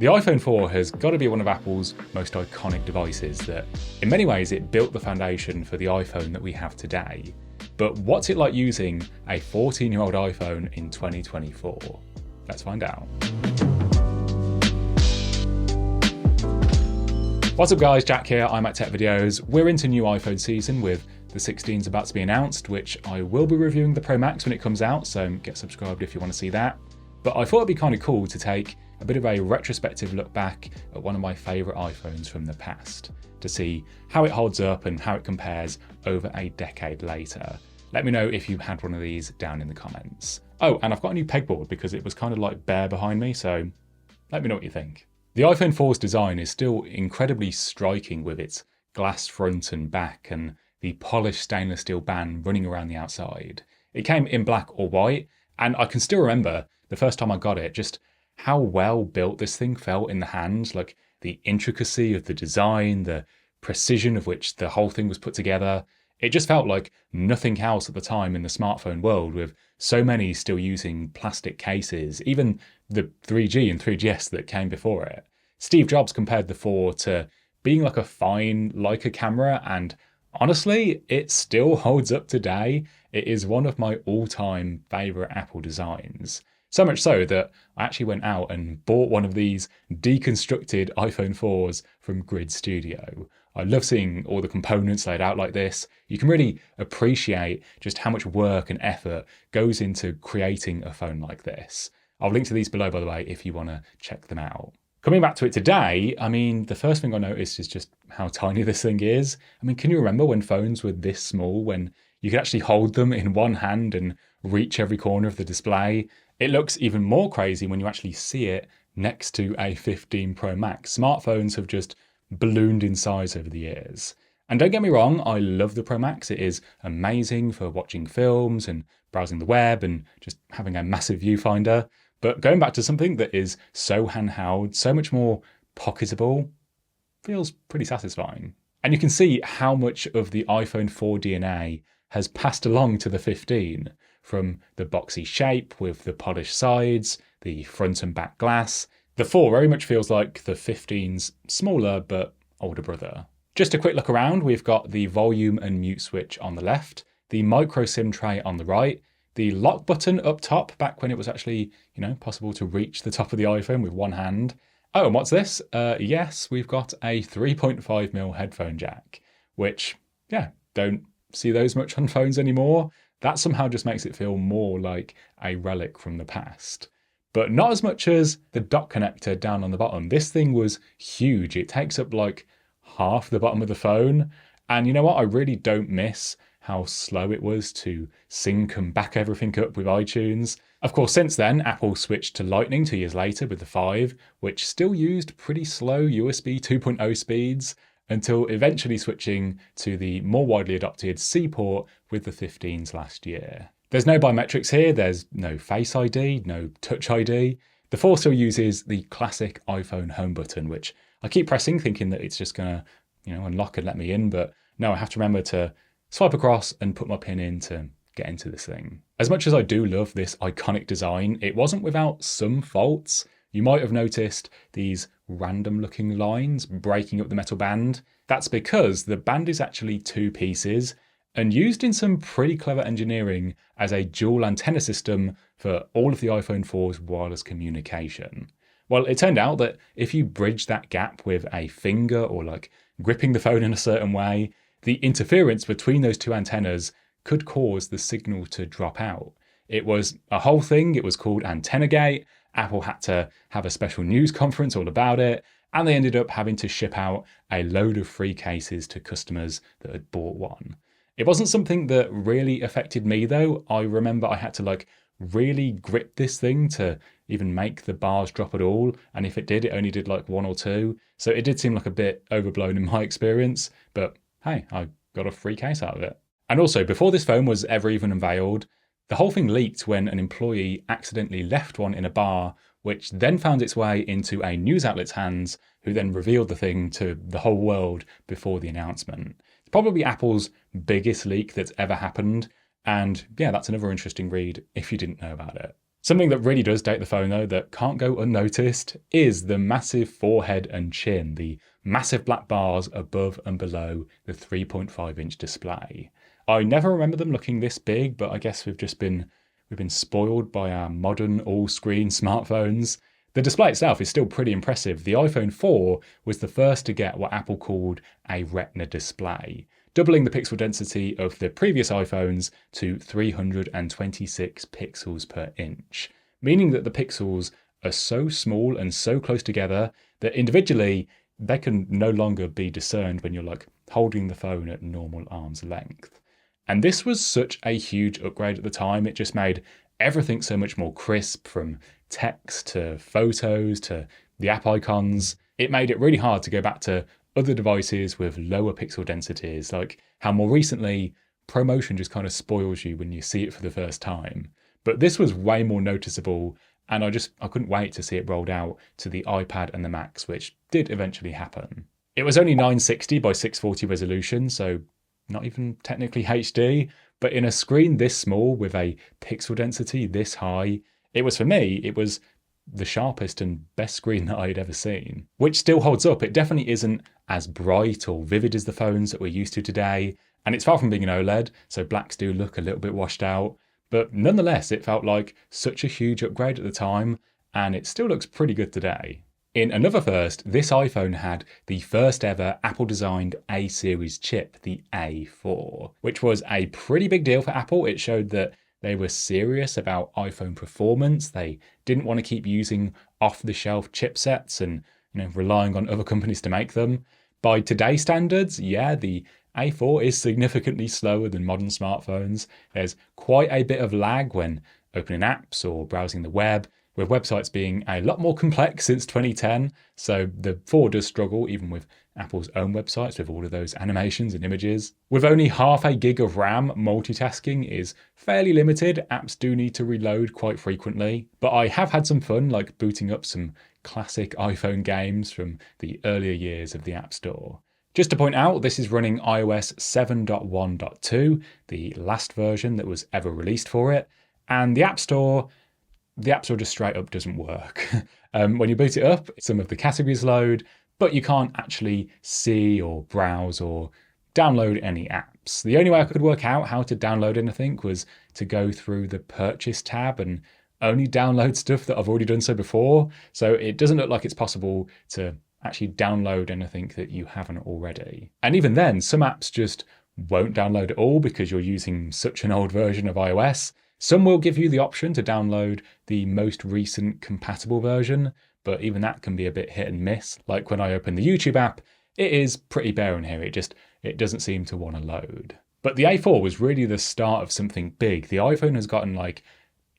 The iPhone 4 has got to be one of Apple's most iconic devices that, in many ways, it built the foundation for the iPhone that we have today. But what's it like using a 14-year-old iPhone in 2024? Let's find out. What's up guys, Jack here, I'm at Tech Videos. We're into new iPhone season with the 16's about to be announced, which I will be reviewing the Pro Max when it comes out, so get subscribed if you want to see that. But I thought it'd be kind of cool to take a bit of a retrospective look back at one of my favourite iPhones from the past, to see how it holds up and how it compares over a decade later. Let me know if you had one of these down in the comments. Oh, and I've got a new pegboard because it was kind of like bare behind me, so let me know what you think. The iPhone 4's design is still incredibly striking with its glass front and back and the polished stainless steel band running around the outside. It came in black or white, and I can still remember the first time I got it, just how well built this thing felt in the hand, like the intricacy of the design, the precision of which the whole thing was put together. It just felt like nothing else at the time in the smartphone world, with so many still using plastic cases, even the 3G and 3GS that came before it. Steve Jobs compared the 4 to being like a fine Leica camera, and honestly, it still holds up today. It is one of my all-time favourite Apple designs. So much so that I actually went out and bought one of these deconstructed iPhone 4s from Grid Studio. I love seeing all the components laid out like this. You can really appreciate just how much work and effort goes into creating a phone like this. I'll link to these below, by the way, if you want to check them out. Coming back to it today, I mean, the first thing I noticed is just how tiny this thing is. I mean, can you remember when phones were this small, when you could actually hold them in one hand and reach every corner of the display? It looks even more crazy when you actually see it next to a 15 Pro Max. Smartphones have just ballooned in size over the years. And don't get me wrong, I love the Pro Max. It is amazing for watching films and browsing the web and just having a massive viewfinder. But going back to something that is so handheld, so much more pocketable, feels pretty satisfying. And you can see how much of the iPhone 4 DNA has passed along to the 15, from the boxy shape with the polished sides, the front and back glass. The 4 very much feels like the 15's smaller but older brother. Just a quick look around, we've got the volume and mute switch on the left, the micro SIM tray on the right, the lock button up top, back when it was actually, possible to reach the top of the iPhone with one hand. Oh, and what's this? Yes, we've got a 3.5mm headphone jack, which, don't see those much on phones anymore. That somehow just makes it feel more like a relic from the past. But not as much as the dock connector down on the bottom. This thing was huge. It takes up like half the bottom of the phone. And you know what? I really don't miss how slow it was to sync and back everything up with iTunes. Of course, since then, Apple switched to Lightning 2 years later with the 5, which still used pretty slow USB 2.0 speeds, until eventually switching to the more widely adopted C port with the 15s last year. There's no biometrics here, there's no Face ID, no Touch ID. The 4 still uses the classic iPhone home button, which I keep pressing thinking that it's just gonna, unlock and let me in, but no, I have to remember to swipe across and put my PIN in to get into this thing. As much as I do love this iconic design, it wasn't without some faults. You might have noticed these random looking lines breaking up the metal band. That's because the band is actually 2 pieces and used in some pretty clever engineering as a dual antenna system for all of the iPhone 4's wireless communication. Well, it turned out that if you bridge that gap with a finger or like gripping the phone in a certain way, the interference between those 2 antennas could cause the signal to drop out. It was a whole thing, it was called Antenna Gate. Apple had to have a special news conference all about it, and they ended up having to ship out a load of free cases to customers that had bought one. It wasn't something that really affected me though. I remember I had to really grip this thing to even make the bars drop at all, and if it did, it only did like 1 or 2. So it did seem like a bit overblown in my experience, but hey, I got a free case out of it. And also, before this phone was ever even unveiled, the whole thing leaked when an employee accidentally left one in a bar, which then found its way into a news outlet's hands, who then revealed the thing to the whole world before the announcement. It's probably Apple's biggest leak that's ever happened, and yeah, that's another interesting read if you didn't know about it. Something that really does date the phone though, that can't go unnoticed, is the massive forehead and chin, the massive black bars above and below the 3.5-inch display. I never remember them looking this big, but I guess we've been spoiled by our modern all-screen smartphones. The display itself is still pretty impressive. The iPhone 4 was the first to get what Apple called a Retina display, doubling the pixel density of the previous iPhones to 326 pixels per inch, meaning that the pixels are so small and so close together that individually they can no longer be discerned when you're like holding the phone at normal arm's length. And this was such a huge upgrade at the time. It just made everything so much more crisp, from text to photos to the app icons. It made it really hard to go back to other devices with lower pixel densities, like how more recently ProMotion just kind of spoils you when you see it for the first time. But this was way more noticeable, and I couldn't wait to see it rolled out to the iPad and the Macs, which did eventually happen. It was only 960 by 640 resolution, so not even technically HD, but in a screen this small with a pixel density this high, it was the sharpest and best screen that I'd ever seen. Which still holds up. It definitely isn't as bright or vivid as the phones that we're used to today, and it's far from being an OLED, so blacks do look a little bit washed out, but nonetheless it felt like such a huge upgrade at the time, and it still looks pretty good today. In another first, this iPhone had the first ever Apple-designed A-series chip, the A4, which was a pretty big deal for Apple. It showed that they were serious about iPhone performance. They didn't want to keep using off-the-shelf chipsets and relying on other companies to make them. By today's standards, yeah, the A4 is significantly slower than modern smartphones. There's quite a bit of lag when opening apps or browsing the web, with websites being a lot more complex since 2010. So the 4 does struggle even with Apple's own websites with all of those animations and images. With only half a gig of RAM, multitasking is fairly limited. Apps do need to reload quite frequently, but I have had some fun, like booting up some classic iPhone games from the earlier years of the App Store. Just to point out, this is running iOS 7.1.2, the last version that was ever released for it, and the App Store just straight up doesn't work. When you boot it up, some of the categories load, but you can't actually see or browse or download any apps. The only way I could work out how to download anything was to go through the Purchase tab and only download stuff that I've already done so before. So it doesn't look like it's possible to actually download anything that you haven't already. And even then, some apps just won't download at all because you're using such an old version of iOS. Some will give you the option to download the most recent compatible version, but even that can be a bit hit and miss. Like when I open the YouTube app, it is pretty bare in here. It doesn't seem to want to load. But the A4 was really the start of something big. The iPhone has gotten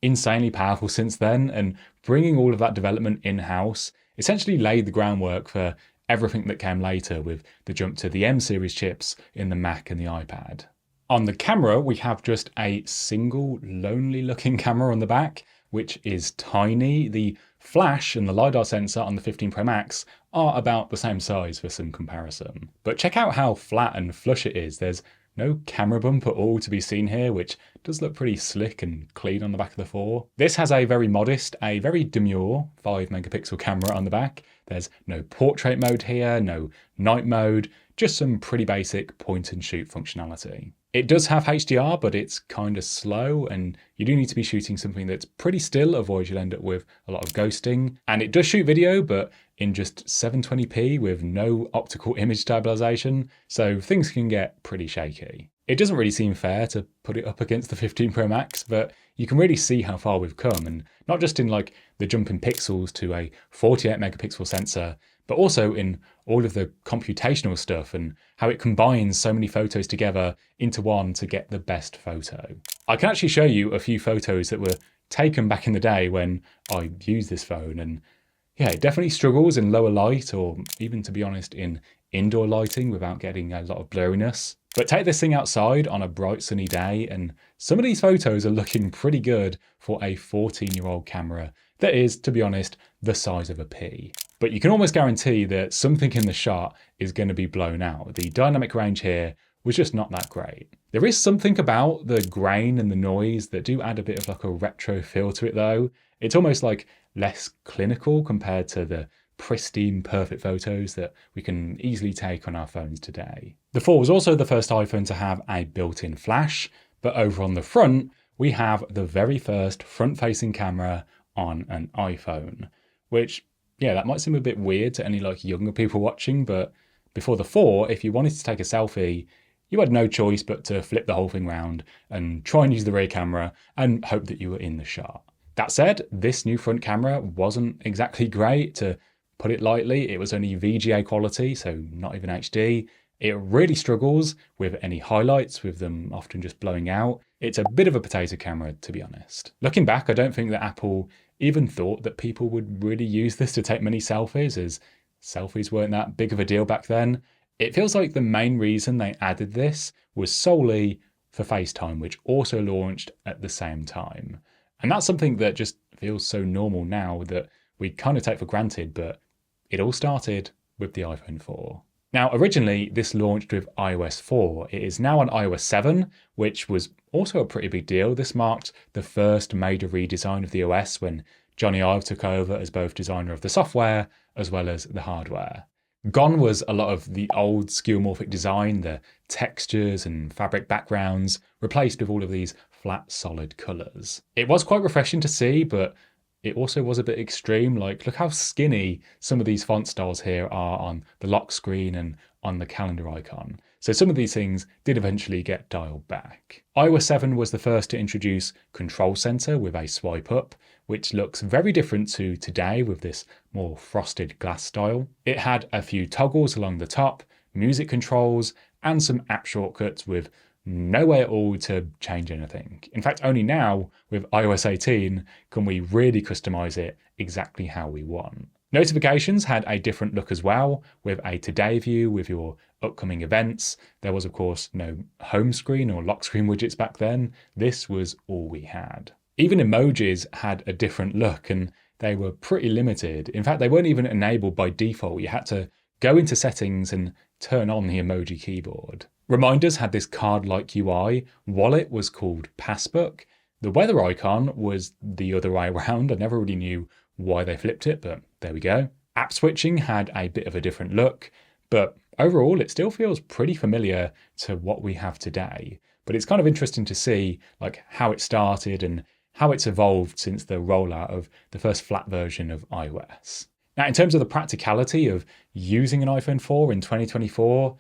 insanely powerful since then, and bringing all of that development in-house essentially laid the groundwork for everything that came later with the jump to the M series chips in the Mac and the iPad. On the camera, we have just a single lonely looking camera on the back, which is tiny. The flash and the LiDAR sensor on the 15 Pro Max are about the same size for some comparison. But check out how flat and flush it is. There's no camera bump at all to be seen here, which does look pretty slick and clean on the back of the 4. This has a very modest, a very demure 5 megapixel camera on the back. There's no portrait mode here, no night mode, just some pretty basic point and shoot functionality. It does have HDR, but it's kind of slow, and you do need to be shooting something that's pretty still, otherwise you'll end up with a lot of ghosting. And it does shoot video, but in just 720p with no optical image stabilization, so things can get pretty shaky. It doesn't really seem fair to put it up against the 15 Pro Max, but you can really see how far we've come, and not just in the jump in pixels to a 48 megapixel sensor, but also in all of the computational stuff and how it combines so many photos together into one to get the best photo. I can actually show you a few photos that were taken back in the day when I used this phone, and yeah, it definitely struggles in lower light, or even, to be honest, in indoor lighting without getting a lot of blurriness. But take this thing outside on a bright sunny day, and some of these photos are looking pretty good for a 14-year-old camera that is, to be honest, the size of a pea. But you can almost guarantee that something in the shot is going to be blown out. The dynamic range here was just not that great. There is something about the grain and the noise that do add a bit of like a retro feel to it though. It's almost like less clinical compared to the pristine, perfect photos that we can easily take on our phones today. The 4 was also the first iPhone to have a built-in flash, but over on the front, we have the very first front-facing camera on an iPhone, which, yeah, that might seem a bit weird to any like younger people watching, but before the 4, if you wanted to take a selfie, you had no choice but to flip the whole thing round and try and use the rear camera and hope that you were in the shot. That said, this new front camera wasn't exactly great. To put it lightly, it was only VGA quality, so not even HD. It really struggles with any highlights, with them often just blowing out. It's a bit of a potato camera, to be honest. Looking back, I don't think that Apple even thought that people would really use this to take many selfies, as selfies weren't that big of a deal back then. It feels like the main reason they added this was solely for FaceTime, which also launched at the same time. And that's something that just feels so normal now that we kind of take for granted, but it all started with the iPhone 4. Now, originally, this launched with iOS 4. It is now on iOS 7, which was also a pretty big deal. This marked the first major redesign of the OS when Johnny Ive took over as both designer of the software as well as the hardware. Gone was a lot of the old skeuomorphic design, the textures and fabric backgrounds, replaced with all of these flat, solid colours. It was quite refreshing to see, but it also was a bit extreme. Like, look how skinny some of these font styles here are on the lock screen and on the calendar icon. So some of these things did eventually get dialed back. iOS 7 was the first to introduce Control Center with a swipe up, which looks very different to today with this more frosted glass style. It had a few toggles along the top, music controls, and some app shortcuts with no way at all to change anything. In fact, only now with iOS 18 can we really customize it exactly how we want. Notifications had a different look as well, with a today view with your upcoming events. There was, of course, no home screen or lock screen widgets back then. This was all we had. Even emojis had a different look, and they were pretty limited. In fact, they weren't even enabled by default. You had to go into settings and turn on the emoji keyboard. Reminders had this card-like UI. Wallet was called Passbook. The weather icon was the other way around. I never really knew why they flipped it, but there we go. App switching had a bit of a different look, but overall it still feels pretty familiar to what we have today. But it's kind of interesting to see like how it started and how it's evolved since the rollout of the first flat version of iOS. Now, in terms of the practicality of using an iPhone 4 in 2024,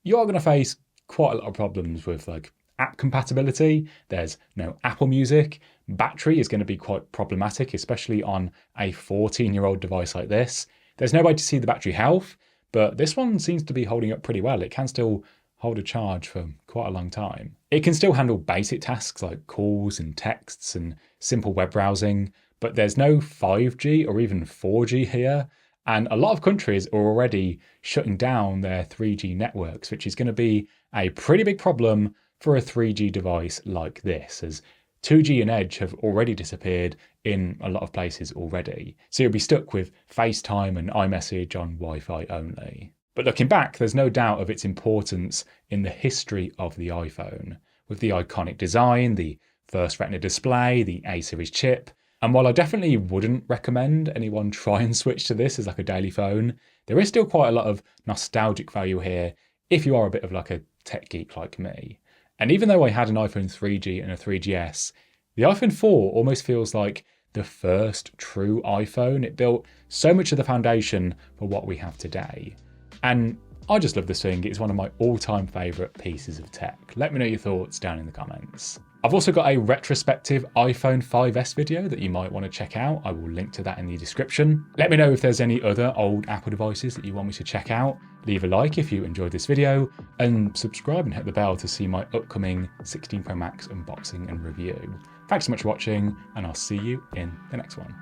you are going to face quite a lot of problems with like app compatibility. There's no Apple Music. Battery is going to be quite problematic, especially on a 14-year-old device like this. There's no way to see the battery health, but this one seems to be holding up pretty well. It can still hold a charge for quite a long time. It can still handle basic tasks like calls and texts and simple web browsing, but there's no 5G or even 4G here. And a lot of countries are already shutting down their 3G networks, which is going to be a pretty big problem for a 3G device like this, as 2G and Edge have already disappeared in a lot of places already. So you'll be stuck with FaceTime and iMessage on Wi-Fi only. But looking back, there's no doubt of its importance in the history of the iPhone, with the iconic design, the first Retina display, the A-series chip. And while I definitely wouldn't recommend anyone try and switch to this as like a daily phone, there is still quite a lot of nostalgic value here if you are a bit of like a tech geek like me. And even though I had an iPhone 3G and a 3GS, the iPhone 4 almost feels like the first true iPhone. It built so much of the foundation for what we have today. And I just love this thing. It's one of my all-time favourite pieces of tech. Let me know your thoughts down in the comments. I've also got a retrospective iPhone 5S video that you might want to check out. I will link to that in the description. Let me know if there's any other old Apple devices that you want me to check out. Leave a like if you enjoyed this video, and subscribe and hit the bell to see my upcoming 16 Pro Max unboxing and review. Thanks so much for watching, and I'll see you in the next one.